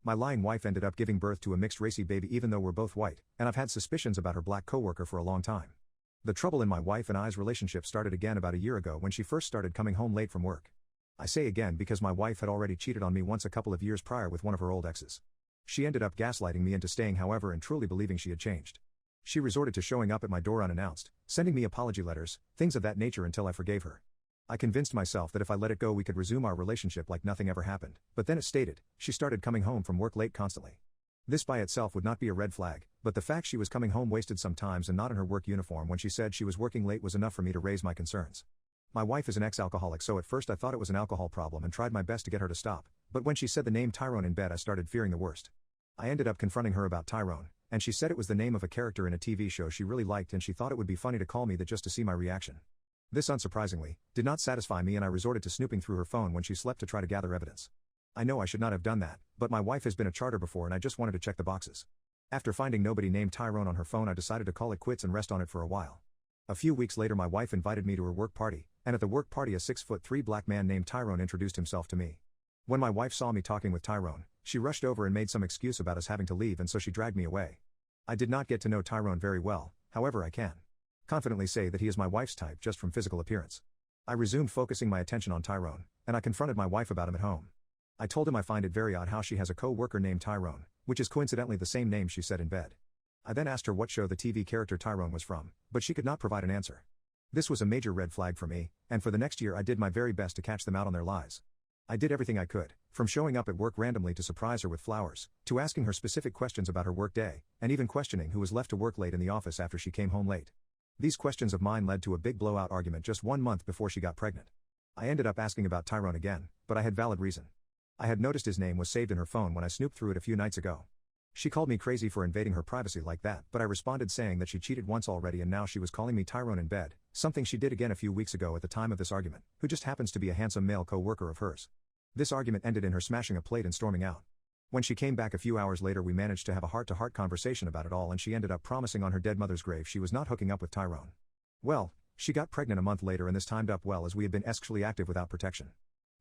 My lying wife ended up giving birth to a mixed-racy baby even though we're both white, and I've had suspicions about her black coworker for a long time. The trouble in my wife and I's relationship started again about a year ago when she first started coming home late from work. I say again because my wife had already cheated on me once a couple of years prior with one of her old exes. She ended up gaslighting me into staying, however, and truly believing she had changed. She resorted to showing up at my door unannounced, sending me apology letters, things of that nature until I forgave her. I convinced myself that if I let it go we could resume our relationship like nothing ever happened, but then as stated, she started coming home from work late constantly. This by itself would not be a red flag, but the fact she was coming home wasted sometimes and not in her work uniform when she said she was working late was enough for me to raise my concerns. My wife is an ex-alcoholic, so at first I thought it was an alcohol problem and tried my best to get her to stop, but when she said the name Tyrone in bed I started fearing the worst. I ended up confronting her about Tyrone, and she said it was the name of a character in a TV show she really liked and she thought it would be funny to call me that just to see my reaction. This unsurprisingly, did not satisfy me and I resorted to snooping through her phone when she slept to try to gather evidence. I know I should not have done that, but my wife has been a charter before and I just wanted to check the boxes. After finding nobody named Tyrone on her phone I decided to call it quits and rest on it for a while. A few weeks later my wife invited me to her work party, and at the work party a 6'3" black man named Tyrone introduced himself to me. When my wife saw me talking with Tyrone, she rushed over and made some excuse about us having to leave and so she dragged me away. I did not get to know Tyrone very well, however I can confidently say that he is my wife's type just from physical appearance. I resumed focusing my attention on Tyrone, and I confronted my wife about him at home. I told him I find it very odd how she has a co-worker named Tyrone, which is coincidentally the same name she said in bed. I then asked her what show the TV character Tyrone was from, but she could not provide an answer. This was a major red flag for me, and for the next year I did my very best to catch them out on their lies. I did everything I could, from showing up at work randomly to surprise her with flowers, to asking her specific questions about her work day, and even questioning who was left to work late in the office after she came home late. These questions of mine led to a big blowout argument just 1 month before she got pregnant. I ended up asking about Tyrone again, but I had valid reason. I had noticed his name was saved in her phone when I snooped through it a few nights ago. She called me crazy for invading her privacy like that, but I responded saying that she cheated once already and now she was calling me Tyrone in bed, something she did again a few weeks ago at the time of this argument, who just happens to be a handsome male co-worker of hers. This argument ended in her smashing a plate and storming out. When she came back a few hours later we managed to have a heart-to-heart conversation about it all and she ended up promising on her dead mother's grave she was not hooking up with Tyrone. Well, she got pregnant a month later and this timed up well as we had been sexually active without protection.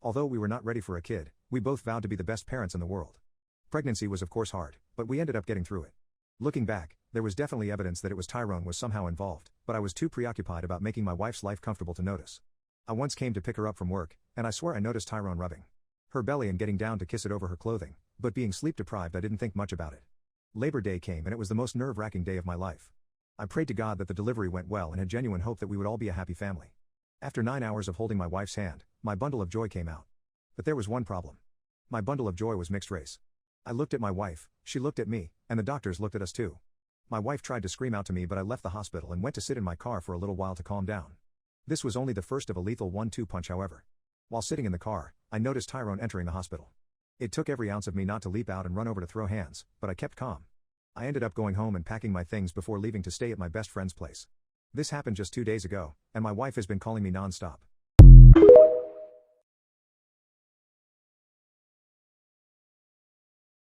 Although we were not ready for a kid, we both vowed to be the best parents in the world. Pregnancy was of course hard, but we ended up getting through it. Looking back, there was definitely evidence that it was Tyrone was somehow involved, but I was too preoccupied about making my wife's life comfortable to notice. I once came to pick her up from work, and I swear I noticed Tyrone rubbing her belly and getting down to kiss it over her clothing, but being sleep deprived I didn't think much about it. Labor Day came and it was the most nerve-wracking day of my life. I prayed to God that the delivery went well and had genuine hope that we would all be a happy family. After 9 hours of holding my wife's hand, my bundle of joy came out. But there was one problem. My bundle of joy was mixed race. I looked at my wife, she looked at me, and the doctors looked at us too. My wife tried to scream out to me but I left the hospital and went to sit in my car for a little while to calm down. This was only the first of a lethal 1-2 punch however. While sitting in the car, I noticed Tyrone entering the hospital. It took every ounce of me not to leap out and run over to throw hands, but I kept calm. I ended up going home and packing my things before leaving to stay at my best friend's place. This happened just 2 days ago, and my wife has been calling me non-stop.